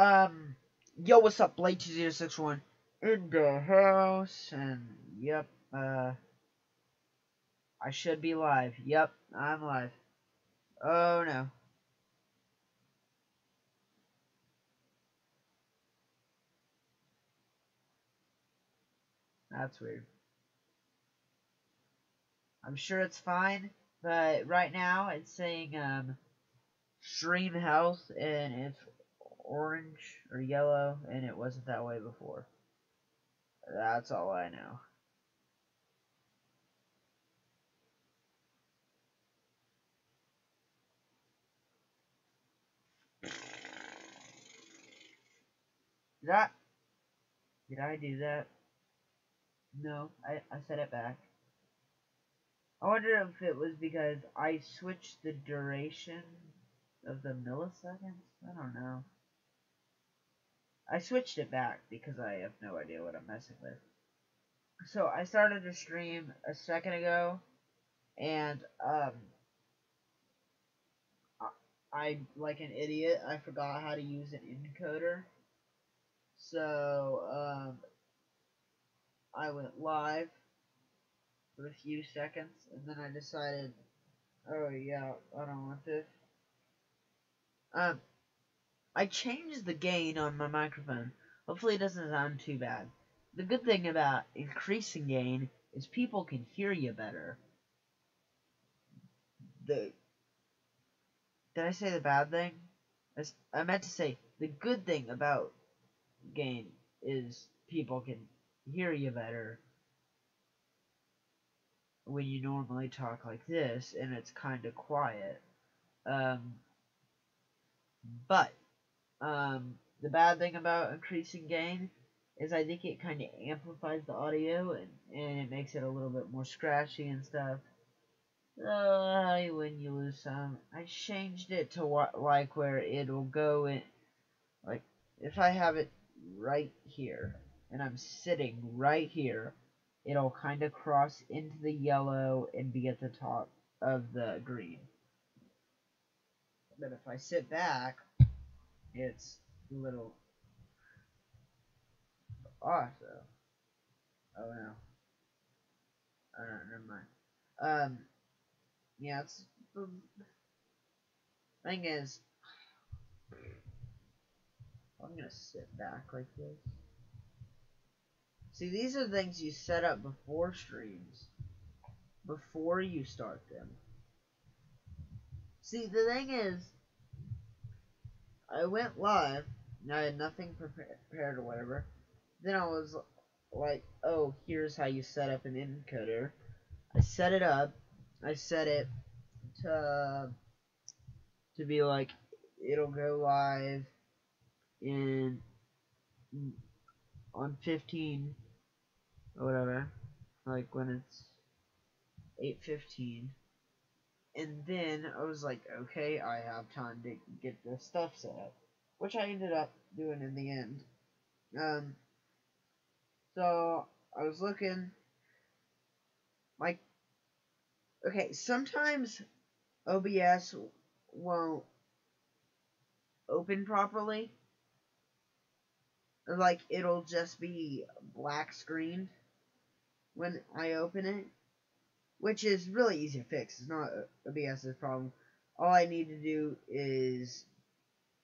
Yo, what's up, Blade2061 in the house, and yep, I should be live. Yep, I'm live. Oh no. That's weird. I'm sure it's fine, but right now it's saying, stream health, and it's orange or yellow, and it wasn't that way before. That's all I know. Did I, did I do that? No, I set it back. I wonder if it was because I switched the duration of the milliseconds? I don't know. I switched it back because I have no idea what I'm messing with. So I started to stream a second ago, and I like an idiot, I forgot how to use an encoder. So I went live for a few seconds, and then I decided, oh yeah, I don't want this. I changed the gain on my microphone. Hopefully it doesn't sound too bad. The good thing about increasing gain is people can hear you better. Did I say the bad thing? I meant to say the good thing about gain is people can hear you better when you normally talk like this and it's kind of quiet. But the bad thing about increasing gain is I think it kind of amplifies the audio and it makes it a little bit more scratchy and stuff. When you lose some, I changed it to like where it'll go in, like if I have it right here and I'm sitting right here, it'll kind of cross into the yellow and be at the top of the green. But if I sit back, it's a little awesome. Oh no. Oh no, never mind. Yeah, it's the thing is, I'm gonna sit back like this. See, these are things you set up before streams, before you start them. See, the thing is, I went live, and I had nothing prepared or whatever. Then I was like, oh, here's how you set up an encoder. I set it up. I set it to be like, it'll go live in on 15 or whatever, like when it's 8:15. And then I was like, okay, I have time to get this stuff set up, which I ended up doing in the end. So I was looking, like, okay, sometimes OBS won't open properly, or like it'll just be black screened when I open it, which is really easy to fix. It's not OBS's problem. All I need to do is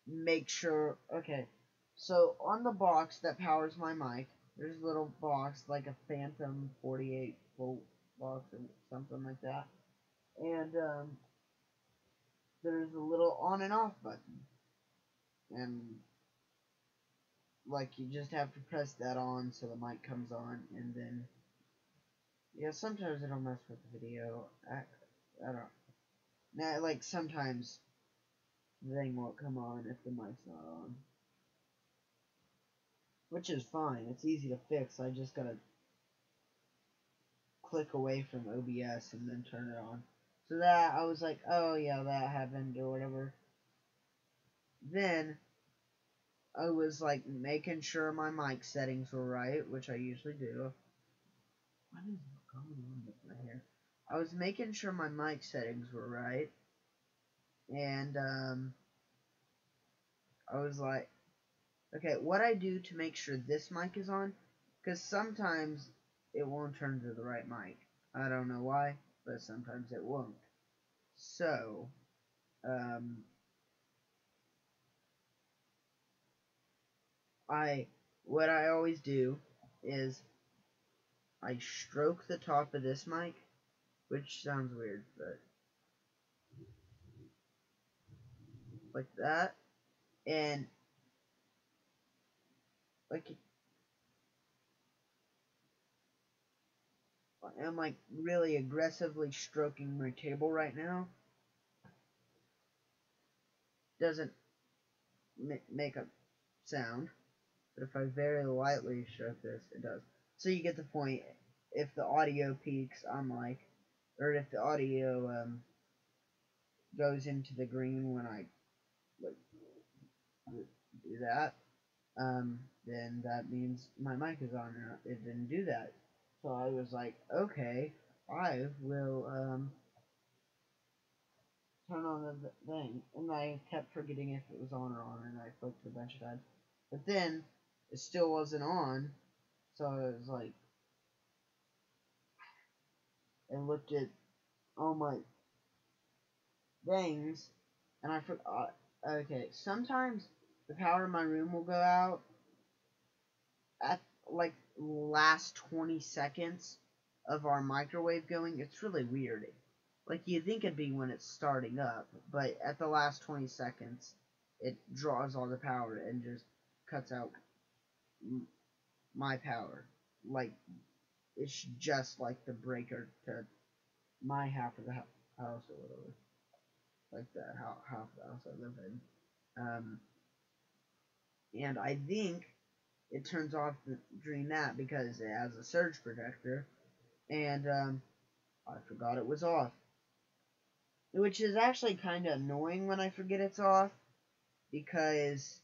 make sure, okay, so on the box that powers my mic, there's a little box like a Phantom 48 volt box or something like that, and there's a little on and off button, and like you just have to press that on so the mic comes on, and then yeah, sometimes it'll mess with the video. I don't. Now, like sometimes the thing won't come on if the mic's not on, which is fine. It's easy to fix. I just gotta click away from OBS and then turn it on. So that I was like, oh yeah, that happened or whatever. Then I was like making sure my mic settings were right, which I usually do. What is going on with my hair? I was making sure my mic settings were right, and I was like, Okay, what I do to make sure this mic is on, because sometimes it won't turn to the right mic. I don't know why, but sometimes it won't. So, what I always do is I stroke the top of this mic, which sounds weird, but like that, and like I'm like really aggressively stroking my table right now. Doesn't make a sound, but if I very lightly stroke this, it does. So you get the point. If the audio peaks, I'm like, or if the audio goes into the green when I like do that, then that means my mic is on. It didn't do that, so I was like, okay, I will turn on the thing, and I kept forgetting if it was on or on, and I clicked a bunch of times, but then it still wasn't on, so I was like, and looked at all my things, and I forgot. Okay, sometimes the power in my room will go out at like last 20 seconds of our microwave going. It's really weird. Like you'd think it'd be when it's starting up, but at the last 20 seconds, it draws all the power and just cuts out my power. Like it's just like the breaker to my half of the house or whatever. Like the half of the house I live in. And I think it turns off during that because it has a surge protector, and I forgot it was off. Which is actually kind of annoying when I forget it's off, because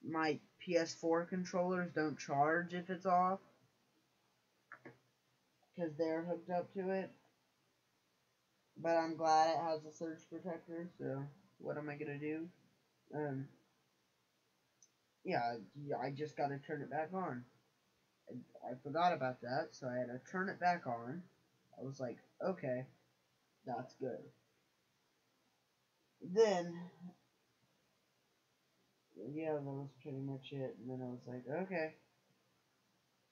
my PS4 controllers don't charge if it's off, because they're hooked up to it. But I'm glad it has a surge protector, so what am I going to do? Yeah, I just got to turn it back on. I forgot about that, so I had to turn it back on. I was like, okay, that's good. Then, yeah, that was pretty much it. And then I was like, okay,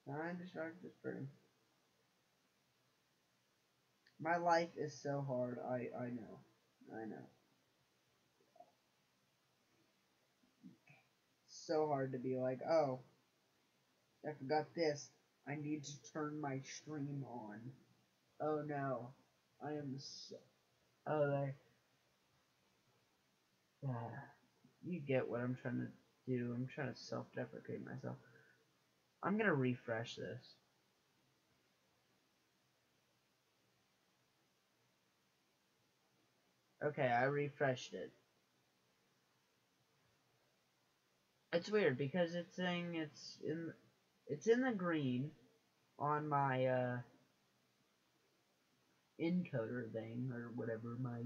time to start this spring. My life is so hard. I know. I know. So hard to be like, oh, I forgot this. I need to turn my stream on. Oh no. I am so. Oh, there. You get what I'm trying to do. I'm trying to self deprecate myself. I'm gonna refresh this. Okay, I refreshed it. It's weird because it's saying it's in the green on my encoder thing or whatever, my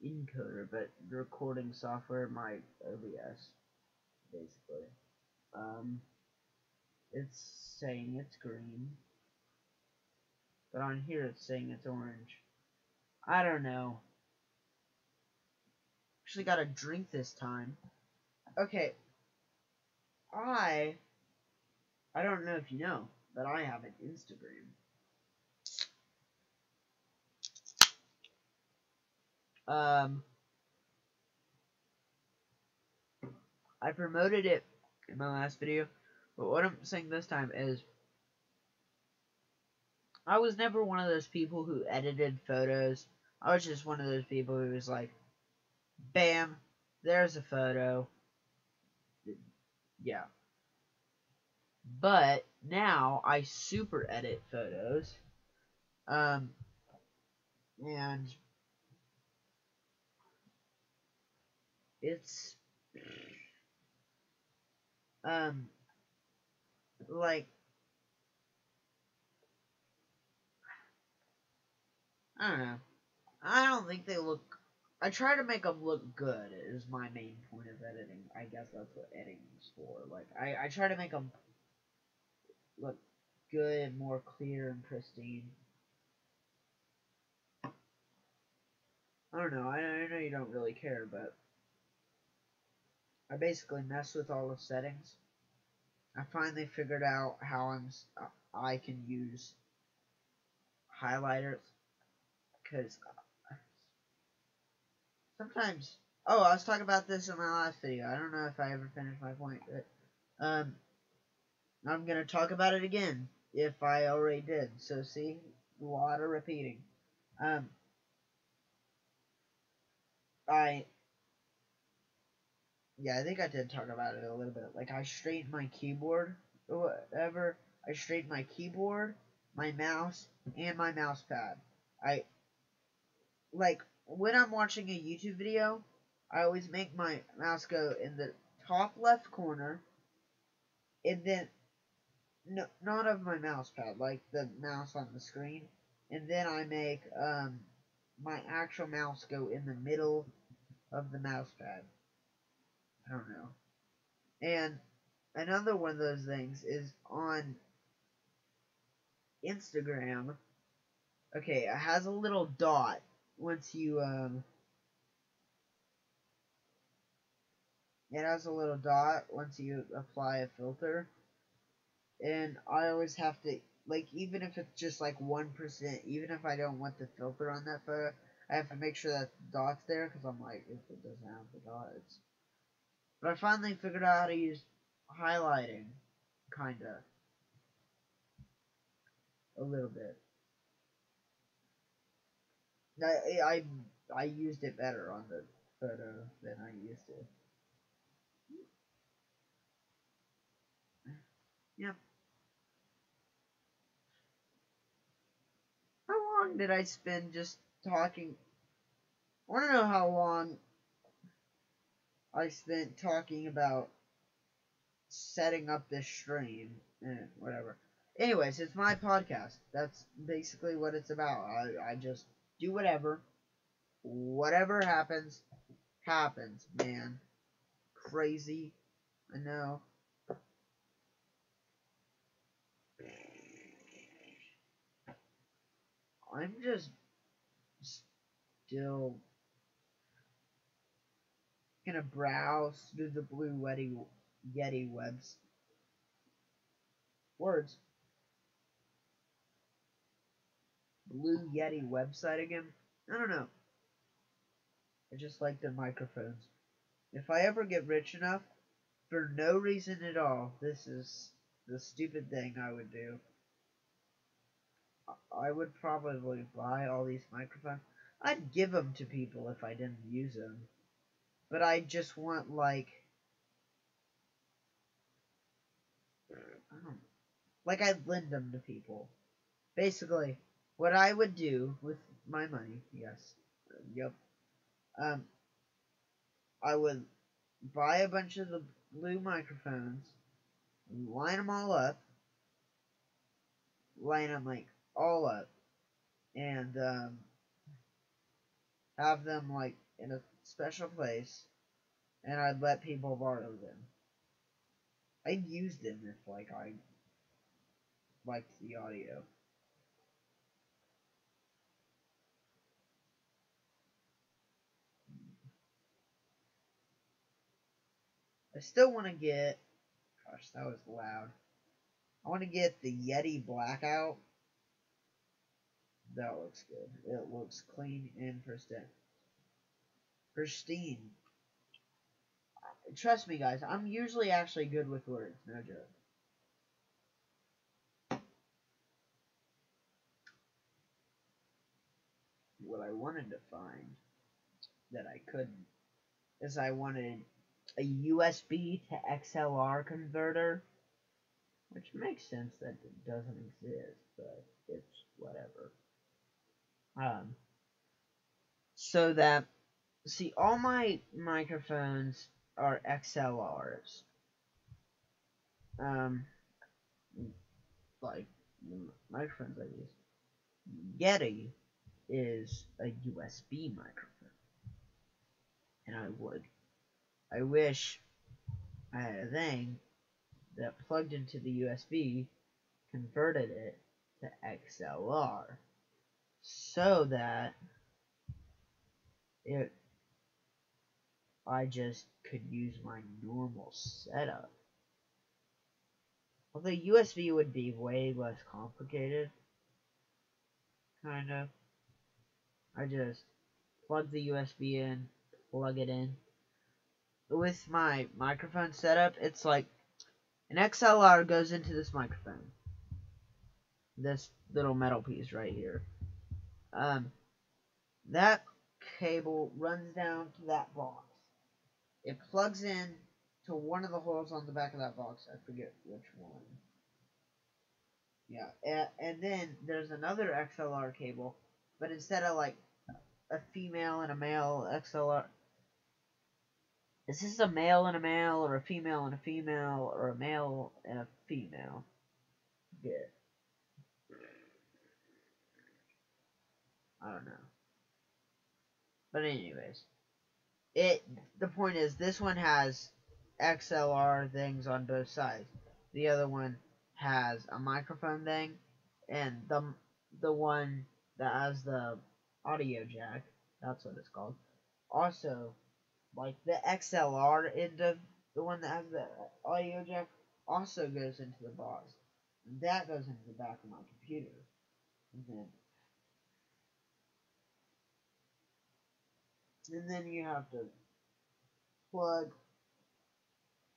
encoder, but the recording software, my OBS, basically. Um, it's saying it's green, but on here it's saying it's orange. I don't know. Actually, got a drink this time. Okay, I don't know if you know, but I have an Instagram. I promoted it in my last video, but what I'm saying this time is I was never one of those people who edited photos. I was just one of those people who was like, bam, there's a photo. Yeah. But now I super edit photos. And it's like I don't know. I don't think they look I try to make them look good. Is my main point of editing. I guess that's what editing's for. Like I try to make them look good, more clear and pristine. I don't know. I know you don't really care, but I basically mess with all the settings. I finally figured out how I can use highlighters because sometimes. Oh, I was talking about this in my last video. I don't know if I ever finished my point, but I'm gonna talk about it again if I already did. So see, a lot of repeating. Um, I Yeah, I think I did talk about it a little bit. Like I straighten my keyboard or whatever. I straighten my keyboard, my mouse, and my mouse pad. I like when I'm watching a YouTube video, I always make my mouse go in the top left corner, and then no, not of my mouse pad, like the mouse on the screen, and then I make my actual mouse go in the middle of the mouse pad. I don't know. And another one of those things is on Instagram. Okay, it has a little dot once you it has a little dot once you apply a filter, and I always have to, like, even if it's just like 1%, even if I don't want the filter on that photo, I have to make sure that the dot's there because I'm like, if it doesn't have the dot, it's. But I finally figured out how to use highlighting, kinda, a little bit. I used it better on the photo than I used to. Yep. How long did I spend just talking? I want to know how long I spent talking about setting up this stream and whatever. Anyways, it's my podcast. That's basically what it's about. I just do whatever. Whatever happens, happens, man. Crazy. I know. I'm just still gonna browse through the Blue Yeti webs. Words. Blue Yeti website again? I don't know. I just like their microphones. If I ever get rich enough, for no reason at all, this is the stupid thing I would do. I would probably buy all these microphones. I'd give them to people if I didn't use them. But I just want, I'd lend them to people. Basically, what I would do with my money, yes, yep, I would buy a bunch of the blue microphones, line them all up, line them like all up, and have them like in a special place, and I'd let people borrow them. I'd use them if like I liked the audio. I still want to get. Gosh, that was loud. I want to get the Yeti Blackout. That looks good. It looks clean and pristine. Pristine. Trust me, guys. I'm usually actually good with words. No joke. What I wanted to find that I couldn't is I wanted a USB to XLR converter, which makes sense that it doesn't exist, but it's whatever. So that, see, all my microphones are XLRs. Um, like microphones I use. Yeti is a USB microphone. And I would. I wish I had a thing that plugged into the USB, converted it to XLR, so that I just could use my normal setup. Although USB would be way less complicated, kind of. I just plug the USB in, plug it in. With my microphone setup, it's like an XLR goes into this microphone. This little metal piece right here. That cable runs down to that box. It plugs in to one of the holes on the back of that box. I forget which one. Yeah, and then there's another XLR cable, but instead of like a female and a male XLR, is this a male and a male, or a female and a female, or a male and a female? Yeah. I don't know. But anyways, the point is this one has XLR things on both sides. The other one has a microphone thing, and the one that has the audio jack, that's what it's called. Also, like the XLR end of the one that has the audio jack also goes into the box. And that goes into the back of my computer. And then you have to plug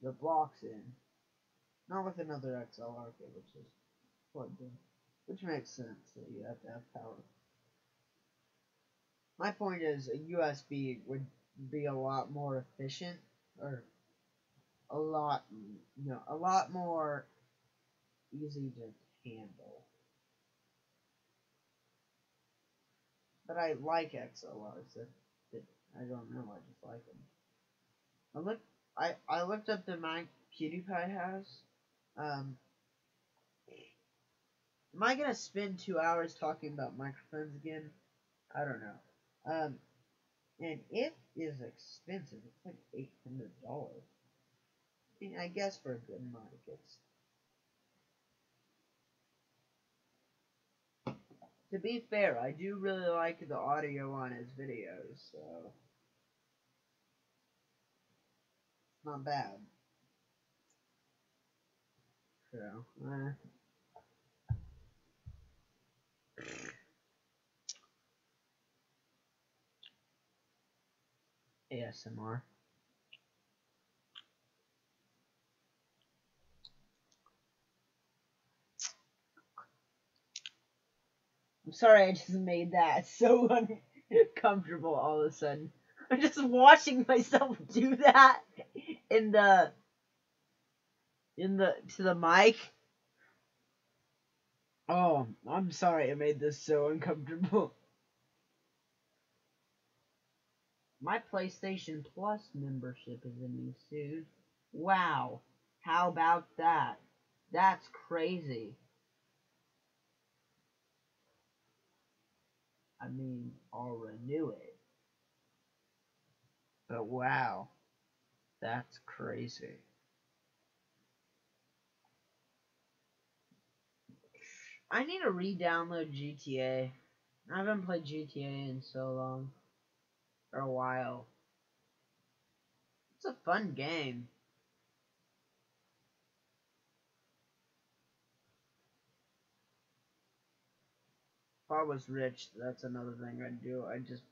the box in. Not with another XLR cable, just plugged in. Which makes sense, so you have to have power. My point is, a USB would be a lot more efficient, or a lot more easy to handle. But I like XLRs. I don't know, I just like them. I looked up the mic PewDiePie has. Am I gonna spend 2 hours talking about microphones again? I don't know. And it is expensive. It's like $800. I mean, I guess for a good mic, it's. To be fair, I do really like the audio on his videos, so it's not bad. So, ASMR. I'm sorry I just made that so uncomfortable all of a sudden. I'm just watching myself do that to the mic. Oh, I'm sorry I made this so uncomfortable. My PlayStation Plus membership is ending soon. Wow. How about that? That's crazy. I mean, I'll renew it. But wow. That's crazy. I need to re-download GTA. I haven't played GTA in so long. For a while. It's a fun game. If I was rich, that's another thing I'd do. I'd just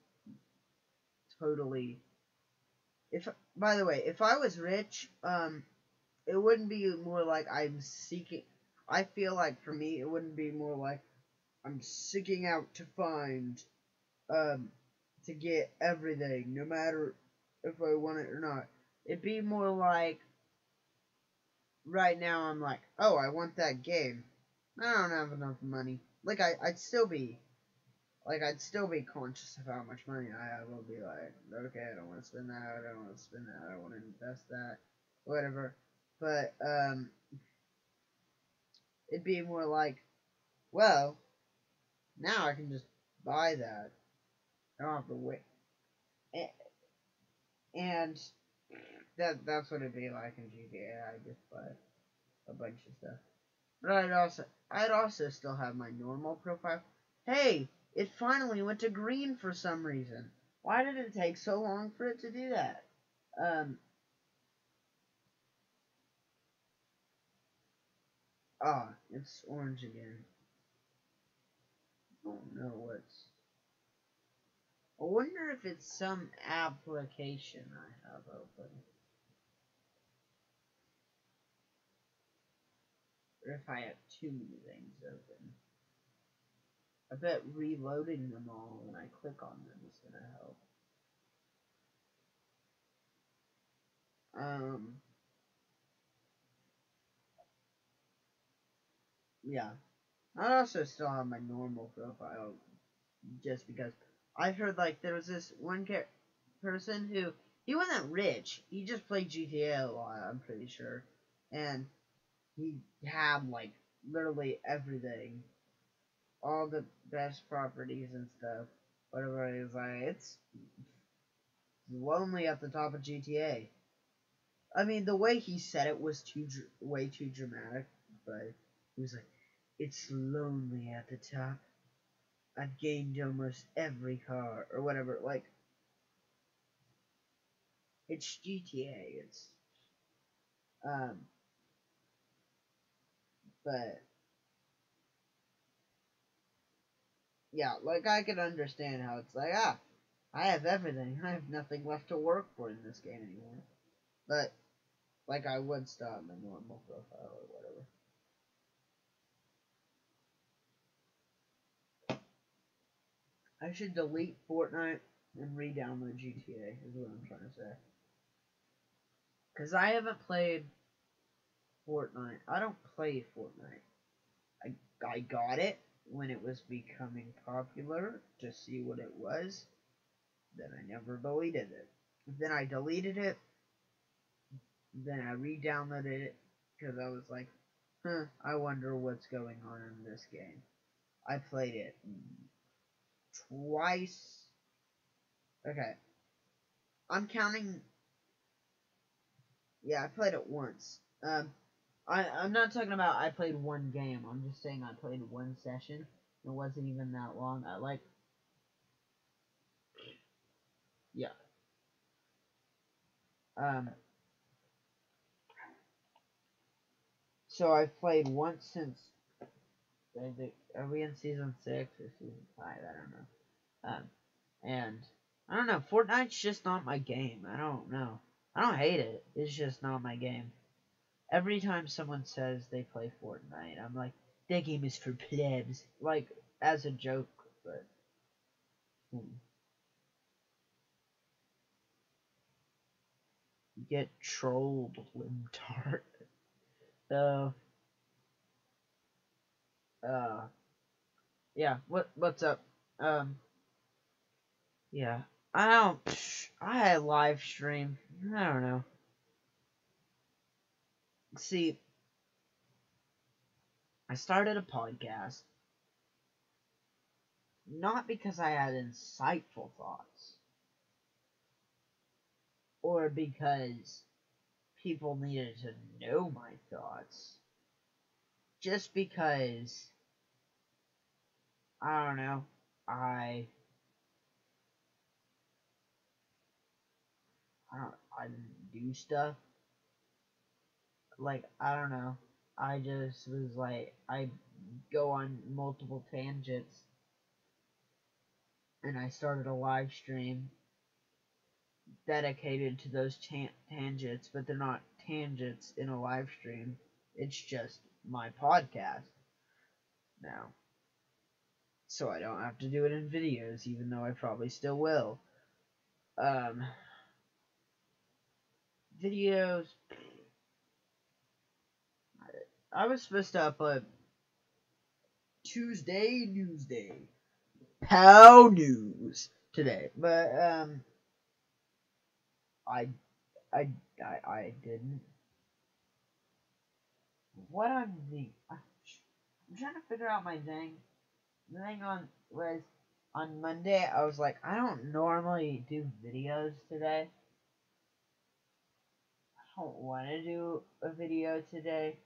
totally. By the way, if I was rich, it wouldn't be more like I'm seeking. I feel like for me, it wouldn't be more like I'm seeking out to find, to get everything, no matter if I want it or not. It'd be more like, right now I'm like, oh, I want that game. I don't have enough money. Like, I'd still be conscious of how much money I have. I'll be like, okay, I don't want to spend that, I don't want to spend that, I don't want to invest that, whatever. But, it'd be more like, well, now I can just buy that. I don't have to wait. And that's what it'd be like in GTA. I just play a bunch of stuff. But I'd also still have my normal profile. Hey, it finally went to green for some reason. Why did it take so long for it to do that? It's orange again. I don't know what's. I wonder if it's some application I have open. Or if I have too many things open. I bet reloading them all when I click on them is gonna help. Yeah. I also still have my normal profile just because I heard like there was this one person who he wasn't rich. He just played GTA a lot, I'm pretty sure. And he had like literally everything. All the best properties and stuff. But everybody was like, it's lonely at the top of GTA. I mean, the way he said it was way too dramatic, but he was like, it's lonely at the top. I've gained almost every car, or whatever. Like, it's GTA. Um, but, yeah, like, I can understand how it's like, I have everything. I have nothing left to work for in this game anymore. But, like, I would still have my normal profile or whatever. I should delete Fortnite and re-download GTA, is what I'm trying to say. Because I haven't played Fortnite. I don't play Fortnite. I got it when it was becoming popular to see what it was. Then I never deleted it. Then I deleted it. Then I re-downloaded it because I was like, I wonder what's going on in this game. I played it twice. Okay. I'm counting. Yeah, I played it once. I'm not talking about I played one game. I'm just saying I played one session. It wasn't even that long. Yeah. Um, so I've played once since. Are we in season 6 or season 5? I don't know. And I don't know. Fortnite's just not my game. I don't know. I don't hate it. It's just not my game. Every time someone says they play Fortnite, I'm like, that game is for plebs. Like, as a joke, but. Get trolled, Limtard. So, yeah. What's up? Yeah. I had live stream. I don't know. See, I started a podcast not because I had insightful thoughts or because people needed to know my thoughts. Just because I don't know. I didn't do stuff. Like, I don't know. I just was like, I go on multiple tangents, and I started a live stream dedicated to those tangents, but they're not tangents in a live stream. It's just my podcast now. So I don't have to do it in videos, even though I probably still will. Videos. I was supposed to upload Newsday, Pow News today, but I I didn't. What I'm trying to figure out my thing. The thing was on Monday. I was like, I don't normally do videos today, don't want to do a video today.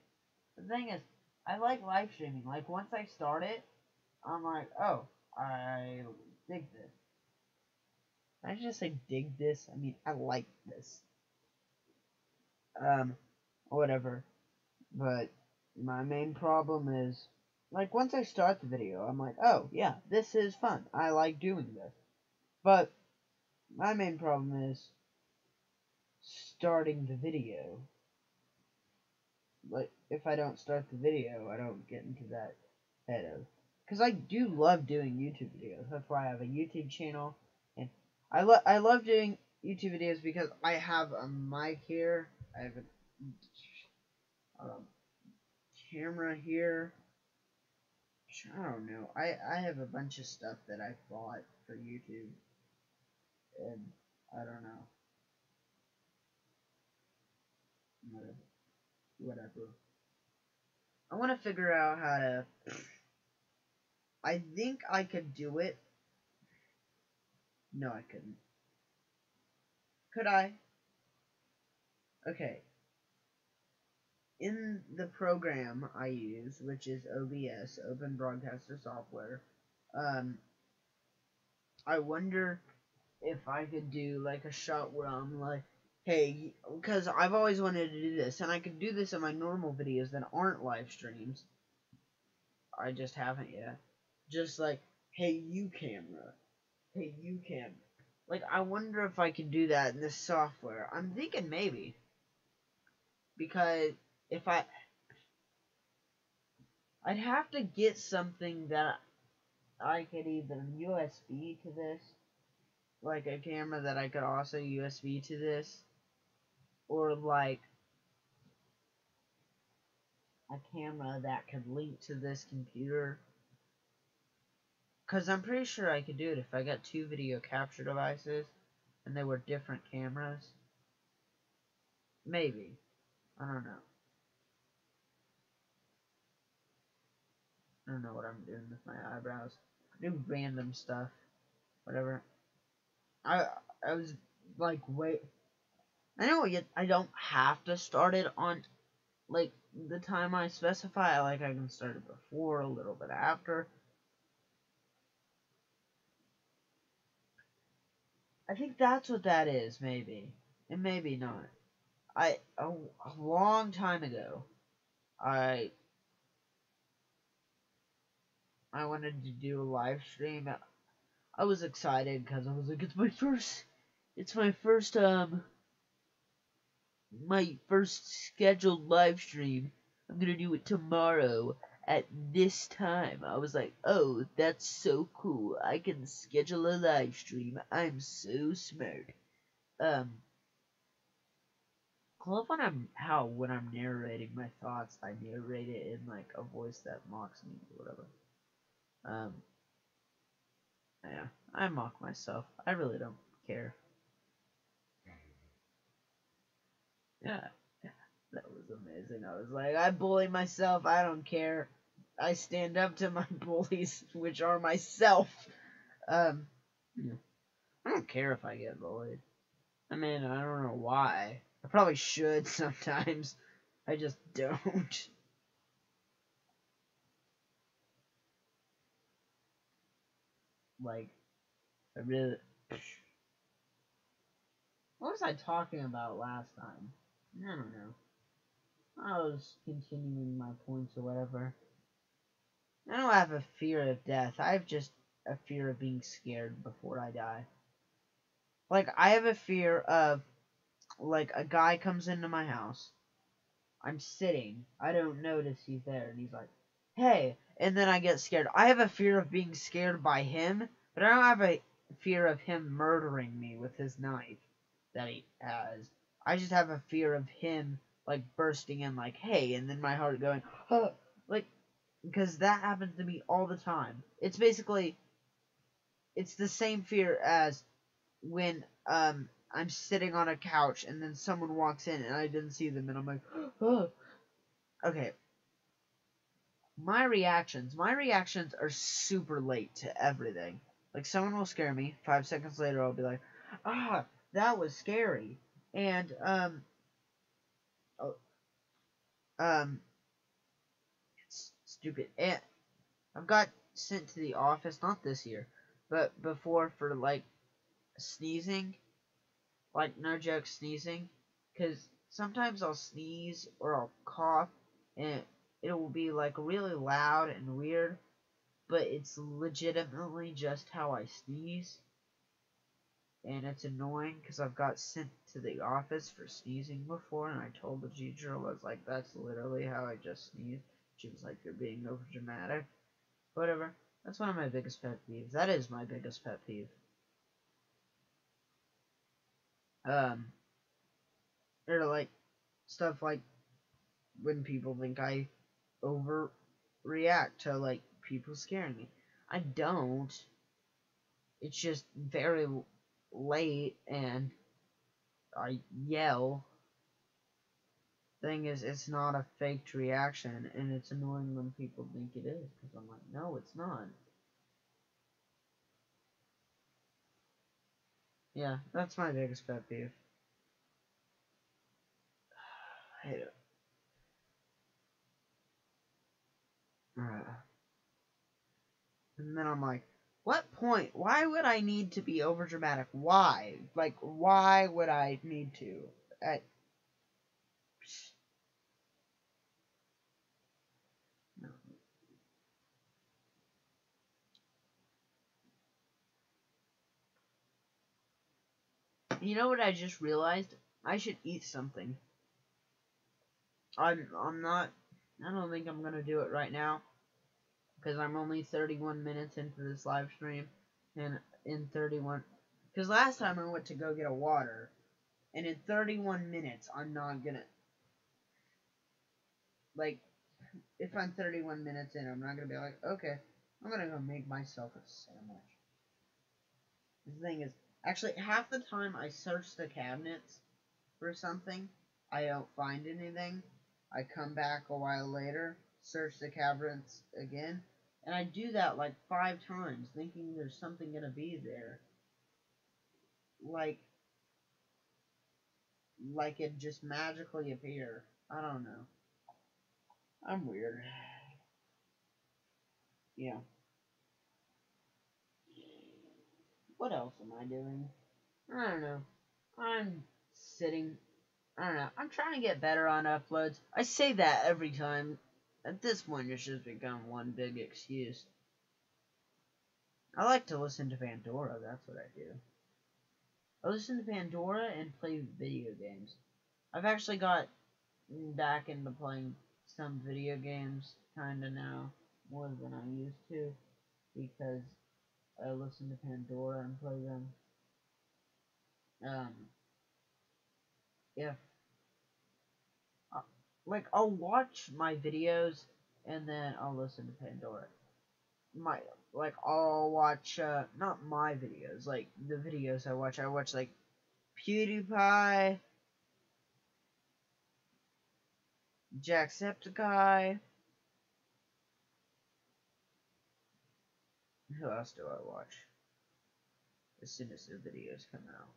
The thing is, I like live streaming. Like, once I start it, I'm like, oh, I dig this. I just say dig this. I mean, I like this. Whatever. But my main problem is, like, once I start the video, I'm like, oh, yeah, this is fun. I like doing this. But my main problem is starting the video. Like, if I don't start the video, I don't get into that head of. Because I do love doing YouTube videos. That's why I have a YouTube channel. And I love doing YouTube videos because I have a mic here. I have a camera here. I don't know. I have a bunch of stuff that I bought for YouTube. And I don't know. Whatever. I want to figure out how to... I think I could do it. No, I couldn't. Could I? Okay. In the program I use, which is OBS, Open Broadcaster Software, I wonder if I could do like a shot where I'm like, hey, because I've always wanted to do this, and I could do this in my normal videos that aren't live streams. I just haven't yet. Just like, hey, you camera. Hey, you camera. Like, I wonder if I could do that in this software. I'm thinking maybe. Because if I'd have to get something that I could either USB to this, like a camera that I could also USB to this, or like a camera that could link to this computer. Because I'm pretty sure I could do it if I got two video capture devices and they were different cameras. Maybe. I don't know. I don't know what I'm doing with my eyebrows. I do random stuff. Whatever. I was like, wait. I know I don't have to start it on like the time I specify. Like, I can start it before, a little bit after. I think that's what that is, maybe. And maybe not. A long time ago, I wanted to do a live stream. I was excited because I was like, it's my first scheduled live stream. I'm gonna do it tomorrow at this time. I was like, oh, that's so cool. I can schedule a live stream. I'm so smart. I love when I'm narrating my thoughts, I narrate it in like a voice that mocks me or whatever. Yeah, I mock myself. I really don't care. Yeah, that was amazing. I was like, I bully myself. I don't care. I stand up to my bullies, which are myself. Yeah. I don't care if I get bullied. I mean, I don't know why. I probably should sometimes. I just don't. Like, I really... What was I talking about last time? I don't know. I was continuing my points or whatever. I don't have a fear of death. I have just a fear of being scared before I die. Like, I have a fear of, like, a guy comes into my house. I'm sitting. I don't notice he's there. And he's like, hey. And then I get scared. I have a fear of being scared by him. But I don't have a fear of him murdering me with his knife that he has. I just have a fear of him, like, bursting in like, hey. And then my heart going, huh. Like, because that happens to me all the time. It's basically, it's the same fear as when I'm sitting on a couch and then someone walks in and I didn't see them and I'm like, oh. Okay. My reactions are super late to everything. Like, someone will scare me. 5 seconds later, I'll be like, ah, that was scary. And, it's stupid. And I've got sent to the office, not this year, but before, for like sneezing, like no joke sneezing, because sometimes I'll sneeze or I'll cough and it will be like really loud and weird, but it's legitimately just how I sneeze, and it's annoying because I've got sent to the office for sneezing before, and I told the teacher, I was like, that's literally how I just sneezed. She was like, you're being over dramatic. Whatever. That's one of my biggest pet peeves. That is my biggest pet peeve. Or like stuff like when people think I overreact to like people scaring me. I don't. It's just very late and I yell. Thing is, it's not a faked reaction, and it's annoying when people think it is, because I'm like, no, it's not. Yeah, that's my biggest pet peeve. I hate it. And then I'm like, what point? Why would I need to be overdramatic? Why? Like, why would I need to? I, no. You know what I just realized? I should eat something. I'm not. I don't think I'm gonna do it right now because I'm only 31 minutes into this live stream, and in 31, because last time I went to go get a water, and in 31 minutes I'm not gonna, like, if I'm 31 minutes in, I'm not gonna be like, okay, I'm gonna go make myself a sandwich. The thing is, actually, half the time I search the cabinets for something, I don't find anything. I come back a while later, search the cabinets again, and I do that like 5 times, thinking there's something gonna be there. Like it just magically appear. I don't know. I'm weird. Yeah. What else am I doing? I don't know. I'm sitting. I don't know. I'm trying to get better on uploads. I say that every time. At this point, it's just become one big excuse. I like to listen to Pandora. That's what I do. I listen to Pandora and play video games. I've actually got back into playing some video games kinda now, more than I used to, because I listen to Pandora and play them. Um, if like I'll watch my videos and then I'll listen to Pandora. My I'll watch not my videos, like the videos I watch. I watch like PewDiePie, Jacksepticeye. Who else do I watch as soon as the videos come out?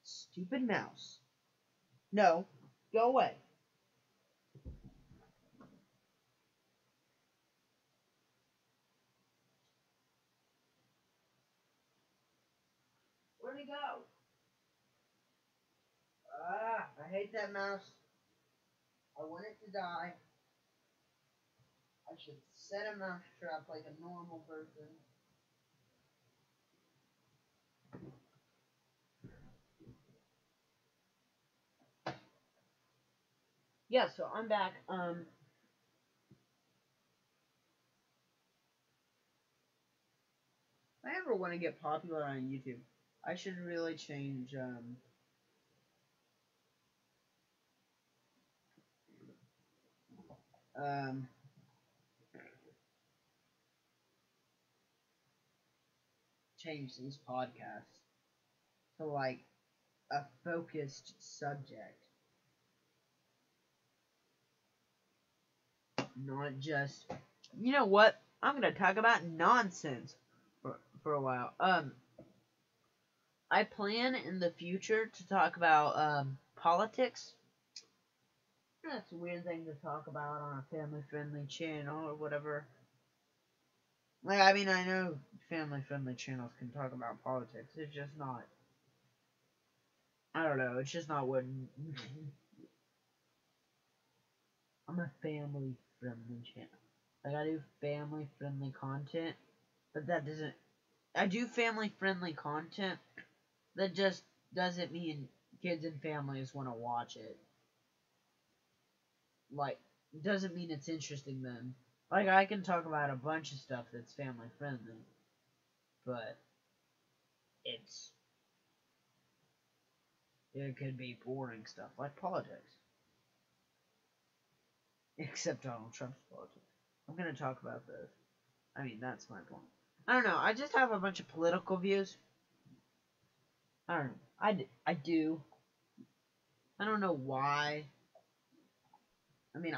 Stupid mouse. No, go away. Where'd he go? Ah, I hate that mouse. I want it to die. I should set a mouse trap like a normal person. Yeah, so I'm back. If I ever want to get popular on YouTube, I should really change, um, change these podcasts to, like, a focused subject. Not just, you know what? I'm gonna talk about nonsense for a while. I plan in the future to talk about politics. That's a weird thing to talk about on a family-friendly channel or whatever. Like, I mean, I know family-friendly channels can talk about politics. It's just not. I don't know. It's just not what. I'm a family-friendly channel. Like, I do family-friendly content, but that doesn't. I do family-friendly content. That just doesn't mean kids and families want to watch it. Like, doesn't mean it's interesting then. Like, I can talk about a bunch of stuff that's family friendly, but it could be boring stuff like politics. Except Donald Trump's politics. I'm gonna talk about those. I mean, that's my point. I don't know. I just have a bunch of political views. I don't know. I do. I don't know why. I mean,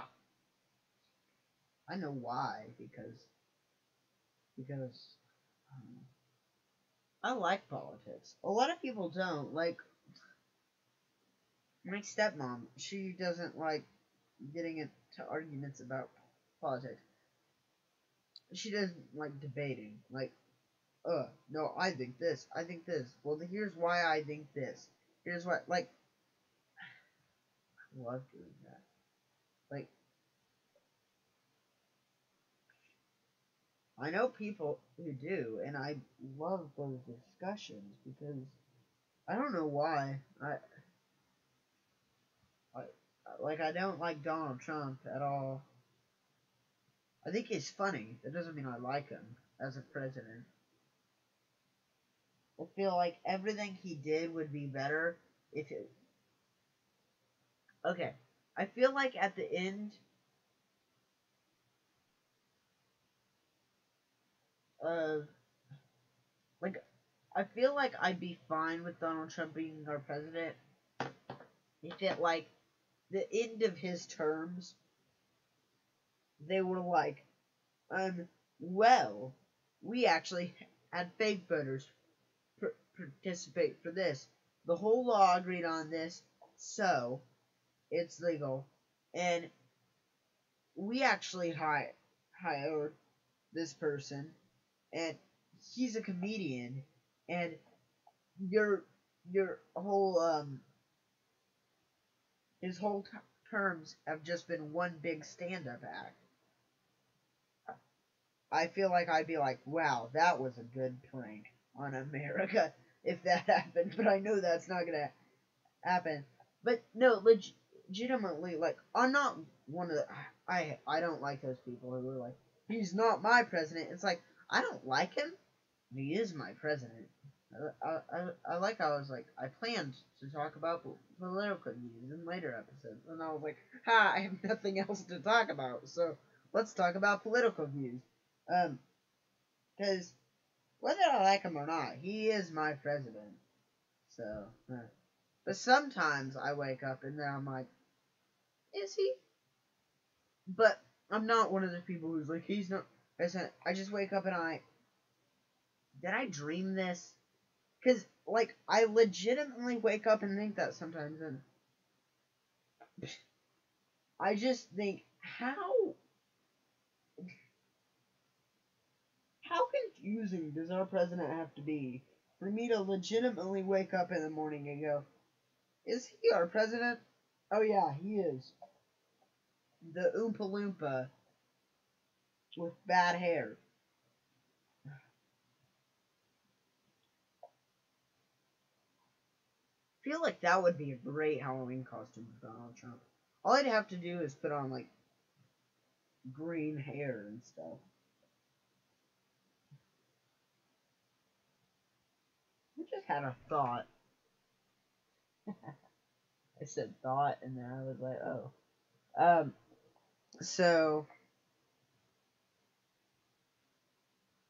I know why because I like politics. A lot of people don't. Like, my stepmom, she doesn't like getting into arguments about politics. She doesn't like debating. Like, no, I think this. I think this. Well, here's why I think this. Here's what, like, I love doing that. Like, I know people who do, and I love those discussions because I don't know why. I like, I don't like Donald Trump at all. I think he's funny. That doesn't mean I like him as a president. I feel like everything he did would be better if it. Okay, I feel like at the end of, like, I feel like I'd be fine with Donald Trump being our president if at, like, the end of his terms they were like, well, we actually had fake voters participate for this. The whole law agreed on this, so it's legal, and we actually hired this person, and he's a comedian, and your whole his whole terms have just been one big stand-up act. I feel like I'd be like, wow, that was a good prank on America if that happened, but I know that's not gonna happen. But no, legitimately, like, I'm not one of the. I don't like those people who are like, he's not my president. It's like, I don't like him. He is my president. I like how I was like, I planned to talk about political news in later episodes, and I was like, ha, I have nothing else to talk about, so let's talk about political views. Because whether I like him or not, he is my president. So, but sometimes I wake up and then I'm like, is he? But I'm not one of those people who's like, he's not. I just wake up and did I dream this? Because, like, I legitimately wake up and think that sometimes, and I just think, how confusing does our president have to be for me to legitimately wake up in the morning and go, is he our president? Oh yeah, he is. The Oompa Loompa with bad hair. I feel like that would be a great Halloween costume for Donald Trump. All I'd have to do is put on, like, green hair and stuff. I just had a thought. I said thought, and then I was like, oh. So,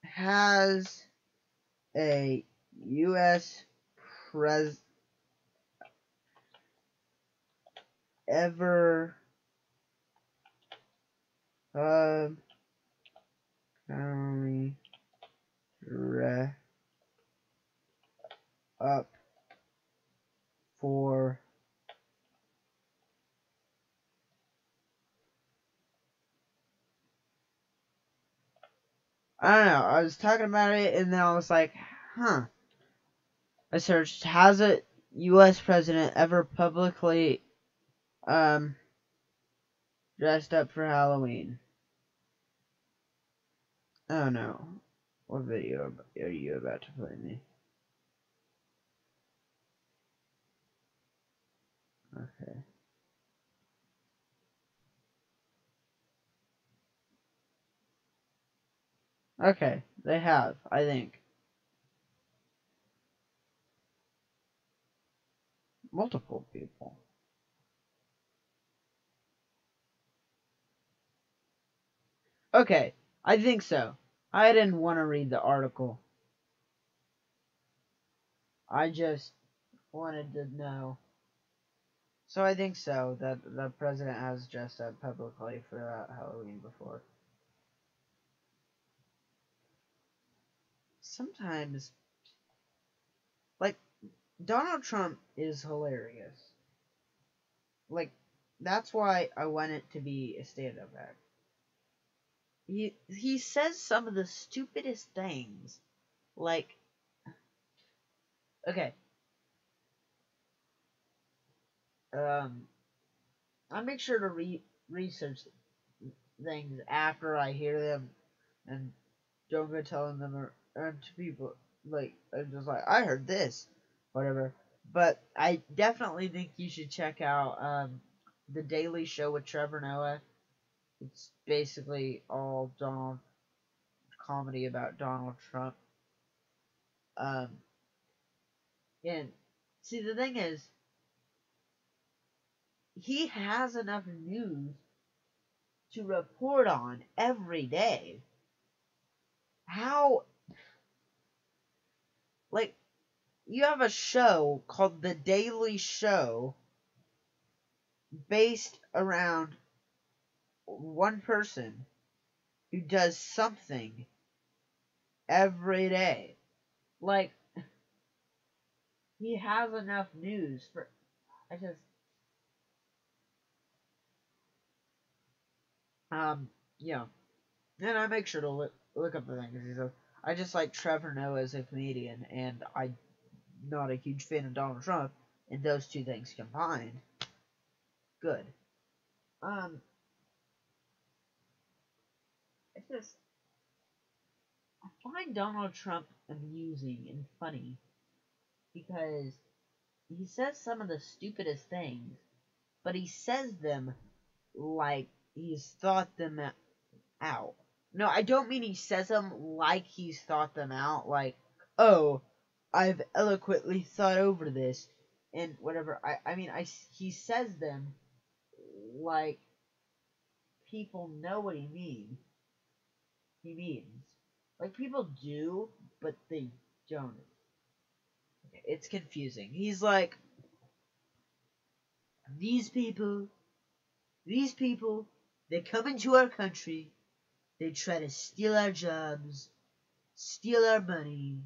has a U.S. pres ever county up I don't know. I was talking about it, and then I was like, huh. I searched, has a U.S. president ever publicly dressed up for Halloween? Oh no. What video are you about to play me? Okay. Okay, they have, I think. Multiple people. Okay, I think so. I didn't want to read the article. I just wanted to know. So I think so, that the president has dressed up publicly for Halloween before. Sometimes, like, Donald Trump is hilarious. Like, that's why I want it to be a stand-up act. He says some of the stupidest things. Like, okay, I make sure to research things after I hear them, and don't go telling them or to people. Like, I'm just like, I heard this, whatever. But I definitely think you should check out the Daily Show with Trevor Noah. It's basically all Donald comedy about Donald Trump. Um, and see, the thing is, he has enough news to report on every day. How, like, you have a show called The Daily Show based around one person who does something every day. Like, he has enough news for. I just. Yeah. And I make sure to look up the things. I just like Trevor Noah as a comedian, and I'm not a huge fan of Donald Trump, and those two things combined, good. It's just. I find Donald Trump amusing and funny because he says some of the stupidest things, but he says them like he's thought them out. No, I don't mean he says them like he's thought them out, like, oh, I've eloquently thought over this, and whatever. I mean, he says them like people know what he means. Like, people do, but they don't. It's confusing. He's like, these people, they come into our country, they try to steal our jobs, steal our money,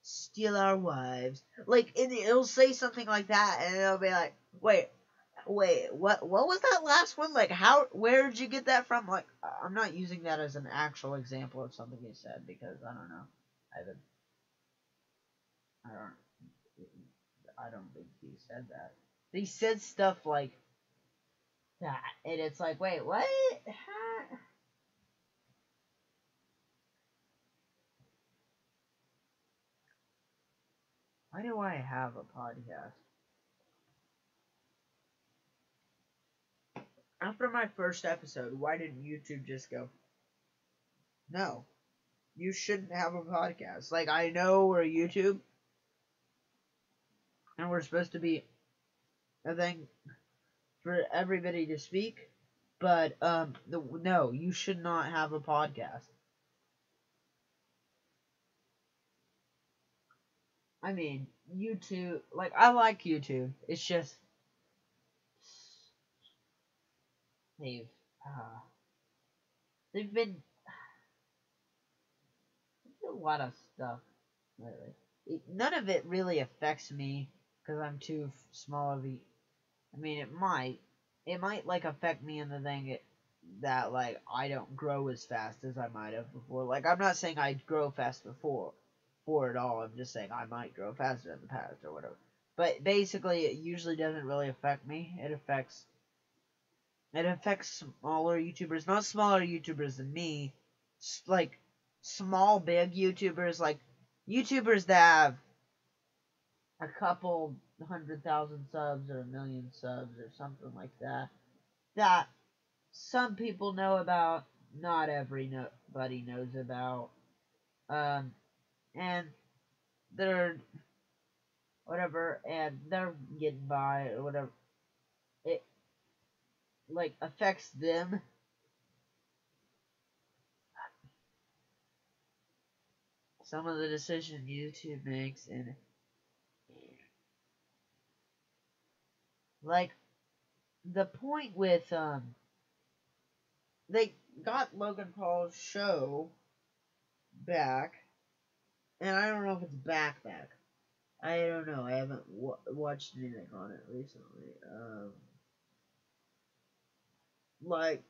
steal our wives. Like, and it'll say something like that, and it'll be like, wait, what was that last one? Like, where did you get that from? Like, I'm not using that as an actual example of something he said, because I don't know. I don't, I don't think he said that. He said stuff like that, and it's like, wait, what? Why do I have a podcast? After my first episode, why didn't YouTube just go, no, you shouldn't have a podcast? Like, I know we're YouTube, and we're supposed to be a thing for everybody to speak, but, no, you should not have a podcast. I mean, YouTube, like, I like YouTube. It's just, they've, uh, they've been a lot of stuff lately. None of it really affects me because I'm too small of a. I mean, it might like affect me in the thing that like I don't grow as fast as I might have before. Like I'm not saying I'd grow fast before for it all. I'm just saying I might grow faster in the past or whatever. But basically, it usually doesn't really affect me. It affects smaller YouTubers, not smaller YouTubers than me, like small big YouTubers, like YouTubers that have a couple 100,000 subs or 1,000,000 subs or something like that. That some people know about, not everybody knows about, um, and they're whatever, and they're getting by or whatever. It like affects them. Some of the decisions YouTube makes, and like the point with they got Logan Paul's show back, and I don't know if it's back. I don't know. I haven't watched anything on it recently. Like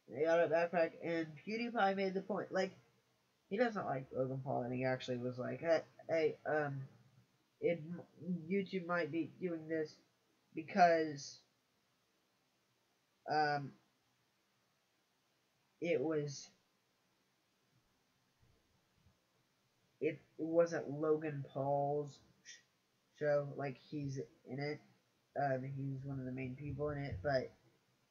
they got it back, and PewDiePie made the point. Like he doesn't like Logan Paul, and he actually was like, hey, it YouTube might be doing this because um, it wasn't Logan Paul's show. Like he's in it. He's one of the main people in it, but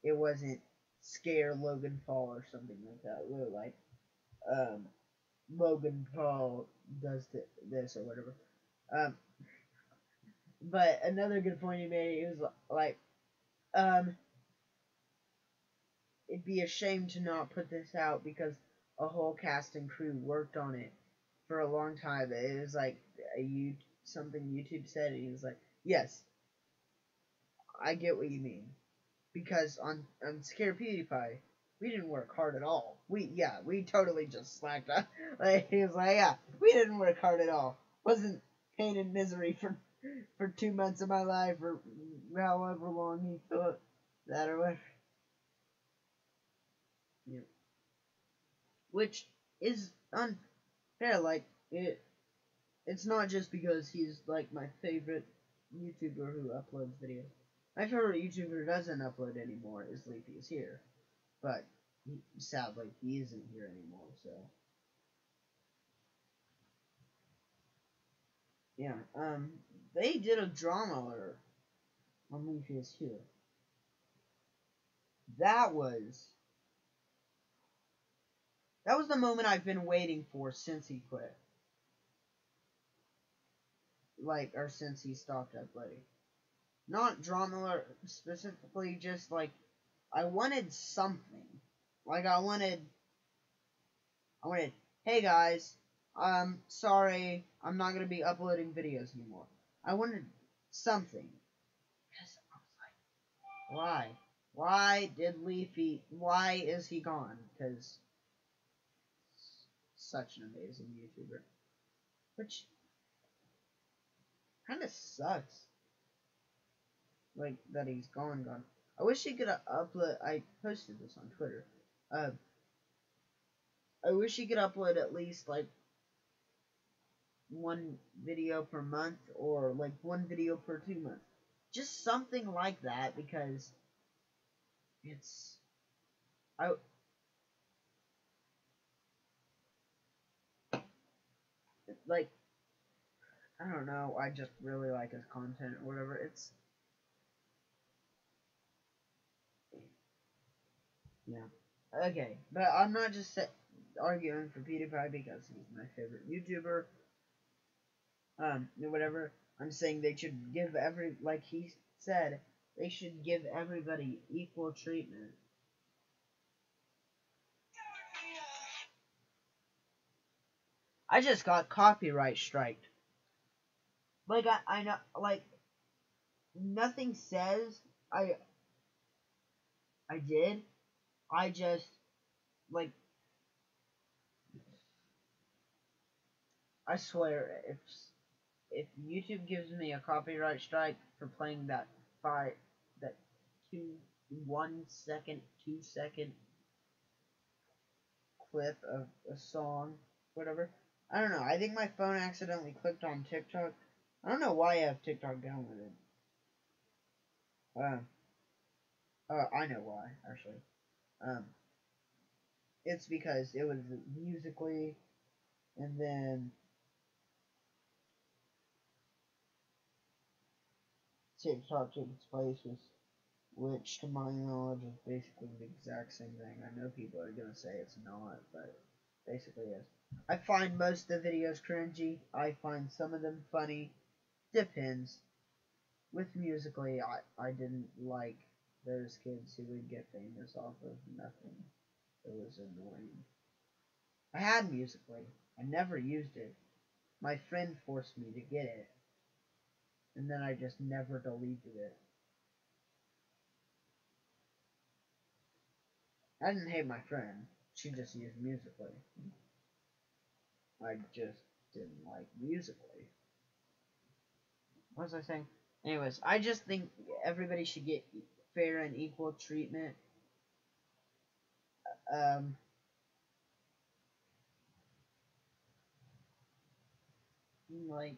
it wasn't Scare Logan Paul or something like that. Where like um, Logan Paul does this or whatever. Um, but another good point he made was like, um, it'd be a shame to not put this out because a whole cast and crew worked on it for a long time. It was like something YouTube said, and he was like, "Yes, I get what you mean." Because on Scare PewDiePie, we didn't work hard at all. We totally just slacked off. Like he was like, "Yeah, we didn't work hard at all. Wasn't pain and misery for 2 months of my life or however long he thought that or whatever." Yeah. Which is unfair. Like it's not just because he's like my favorite YouTuber who uploads videos. My favorite YouTuber who doesn't upload anymore is Leafy is here, but sadly he isn't here anymore. So yeah, they did a drama alert on Leafy is here. That was the moment I've been waiting for since he quit. Like, or since he stopped uploading. Not drama alert specifically, just like I wanted something. Like I wanted, hey guys, sorry, I'm not gonna be uploading videos anymore. I wanted something. Because I was like, why? Why did Leafy, why is he gone? Because such an amazing YouTuber. Which kind of sucks. Like, that he's gone. I wish he could upload, I posted this on Twitter. I wish he could upload at least, like, one video per month or like one video per 2 months. Just something like that because it's I like I don't know, I just really like his content or whatever. It's yeah. Okay, but I'm not just arguing for PewDiePie because he's my favorite YouTuber. Whatever. I'm saying they should give like he said, they should give everybody equal treatment. I just got copyright striked. Like I know, like nothing says I I did. I just like I swear if YouTube gives me a copyright strike for playing that 2 1 second 2 second clip of a song, whatever. I don't know. I think my phone accidentally clicked on TikTok. I don't know why I have TikTok downloaded. I know why, actually. Um, it's because it was Musically, and then TikTok took its place, which, to my knowledge, is basically the exact same thing. I know people are gonna say it's not, but basically is. I find most of the videos cringy. I find some of them funny. Depends. With Musically, I didn't like those kids who would get famous off of nothing. It was annoying. I had Musically. I never used it. My friend forced me to get it, and then I just never deleted it. I didn't hate my friend. She just used Musically. I just didn't like Musically. What was I saying? Anyways, I just think everybody should get fair and equal treatment. Um, like,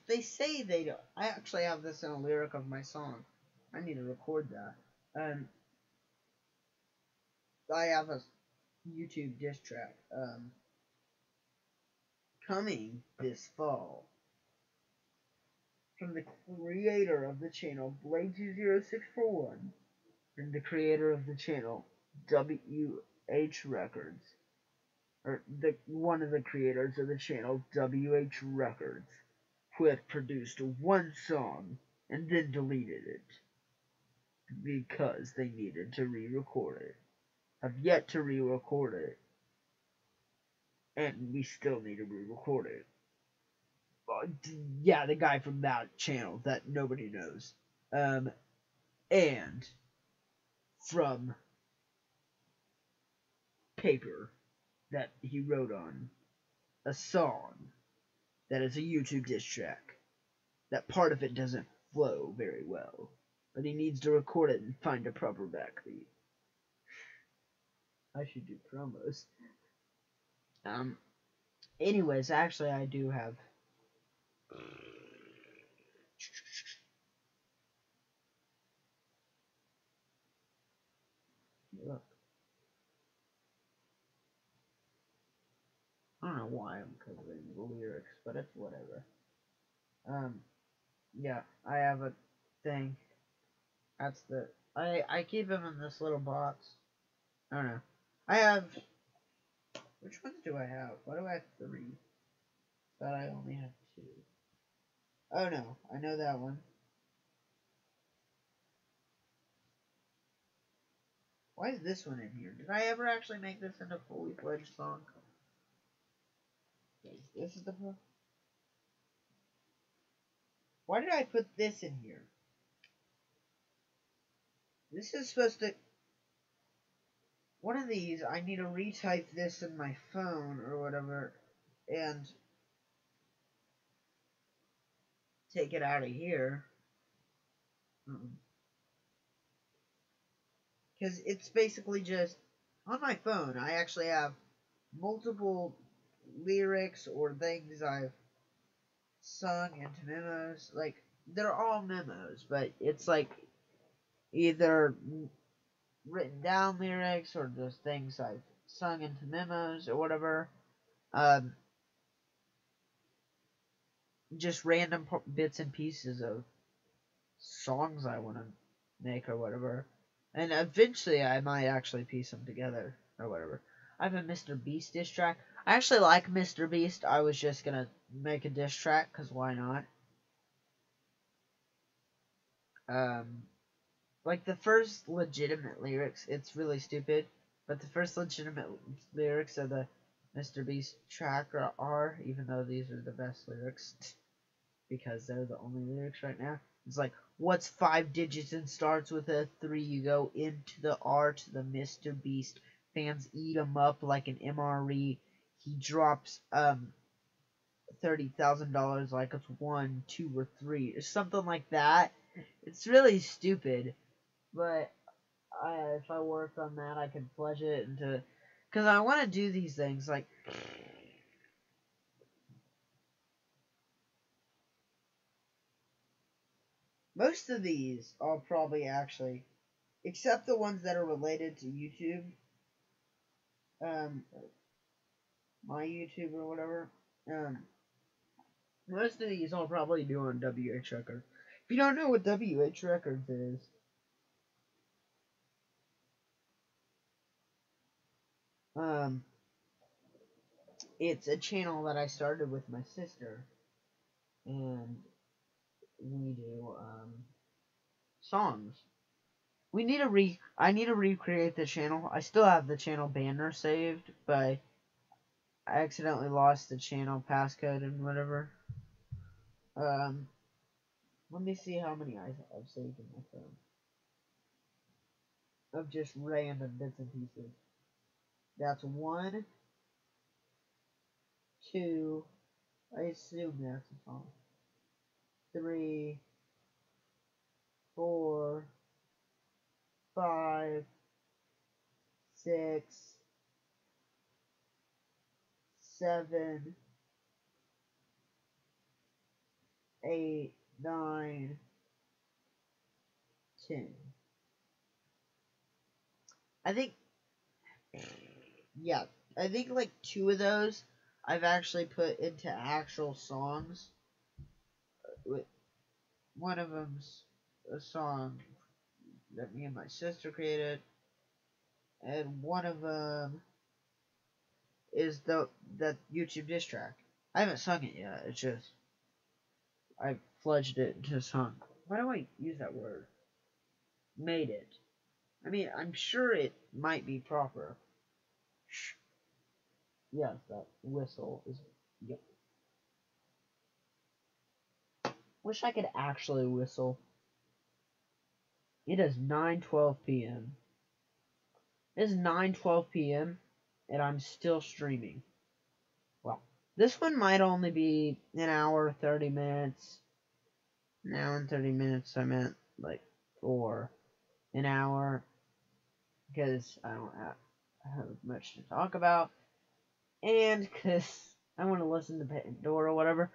they say they don't. I actually have this in a lyric of my song. I need to record that. I have a YouTube diss track. Coming this fall from the creator of the channel Blade20641 and the creator of the channel WH Records, or one of the creators of the channel WH Records, who had produced one song and then deleted it because they needed to re-record it. Have yet to re-record it, and we still need to re-record it. Yeah, the guy from that channel that nobody knows. And from paper that he wrote on a song that is a YouTube diss track. That part of it doesn't flow very well, but he needs to record it and find a proper backbeat. I should do promos. Anyways, actually, I do have. Look. I don't know why I'm covering the lyrics, but it's whatever. Yeah, I have a thing. That's the. I keep them in this little box. I don't know. I have. Which ones do I have? Why do I have 3? Thought I only had 2. Oh no, I know that one. Why is this one in here? Did I ever actually make this into a fully fledged song? This is the. Why did I put this in here? This is supposed to. One of these, I need to retype this in my phone or whatever, and take it out of here. Because it's basically just on my phone. I actually have multiple lyrics or things I've sung into memos. Like, they're all memos, but it's like either written down lyrics or just things I've sung into memos or whatever. Just random bits and pieces of songs I want to make or whatever. And eventually I might actually piece them together or whatever. I have a Mr. Beast diss track. I actually like Mr. Beast. I was just going to make a diss track because why not? Like the first legitimate lyrics, it's really stupid, but the first legitimate lyrics of the Mr. Beast track are, even though these are the best lyrics, because they're the only lyrics right now, it's like, what's 5 digits and starts with a 3? You go into the R to the Mr. Beast. Fans eat him up like an MRE. He drops $30,000 like it's 1, 2, or 3, or something like that. It's really stupid, but if I work on that, I could fledge it into, because I want to do these things like. Most of these I'll probably actually, except the ones that are related to YouTube, um, my YouTube or whatever, most of these I'll probably do on WH Records. If you don't know what WH Records is, um, it's a channel that I started with my sister, and we do, songs. I need to recreate the channel. I still have the channel banner saved, but I accidentally lost the channel passcode and whatever. Um, Let me see how many I've saved in my phone. Of just random bits and pieces. That's 1, 2, I assume that's a song. 3, 4, 5, 6, 7, 8, 9, 10. I think, yeah, I think like 2 of those I've actually put into actual songs. One of them's a song that me and my sister created, and one of them is that YouTube diss track. I haven't sung it yet. It's just I fledged it into a song. Why do I use that word? Made it. I mean, I'm sure it might be proper. Yes, that whistle is. Yep. Wish I could actually whistle. It is 9:12 p.m. It is 9:12 p.m. and I'm still streaming. Well, this one might only be an hour 30 minutes. An hour and 30 minutes. I meant like for an hour because I don't have much to talk about, and because I want to listen to Pandora or whatever.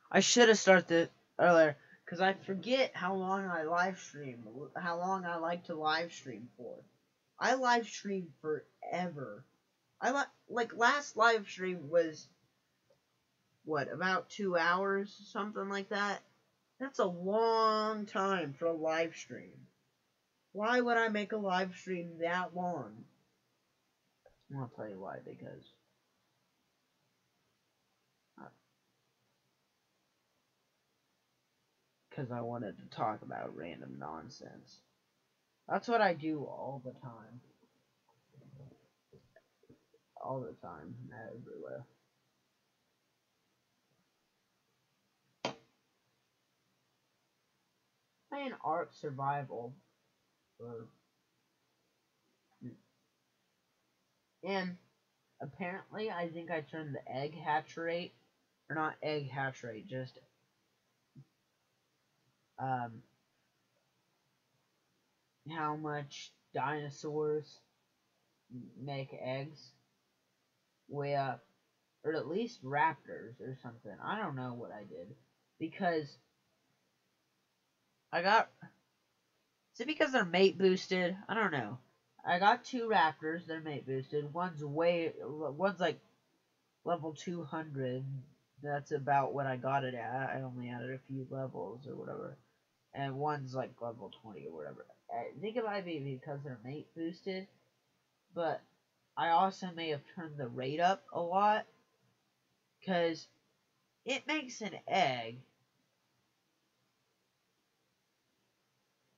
I should have started earlier because I forget how long I live stream, how long I like to live stream for. I live stream forever. Like last live stream was what, about 2 hours, something like that. That's a long time for a live stream. Why would I make a live stream that long? I'll tell you why, because I wanted to talk about random nonsense. That's what I do all the time. All the time, everywhere. Playing Ark Survival, and apparently I think I turned the egg hatch rate, or not egg hatch rate, just how much dinosaurs make eggs way up, or at least raptors or something. I don't know what I did because I got. Is it because they're mate boosted? I don't know. I got 2 raptors. They're mate boosted. One's like level 200. That's about what I got it at. I only added a few levels or whatever. And one's like level 20 or whatever. I think it might be because they're mate boosted, but I also may have turned the rate up a lot because it makes an egg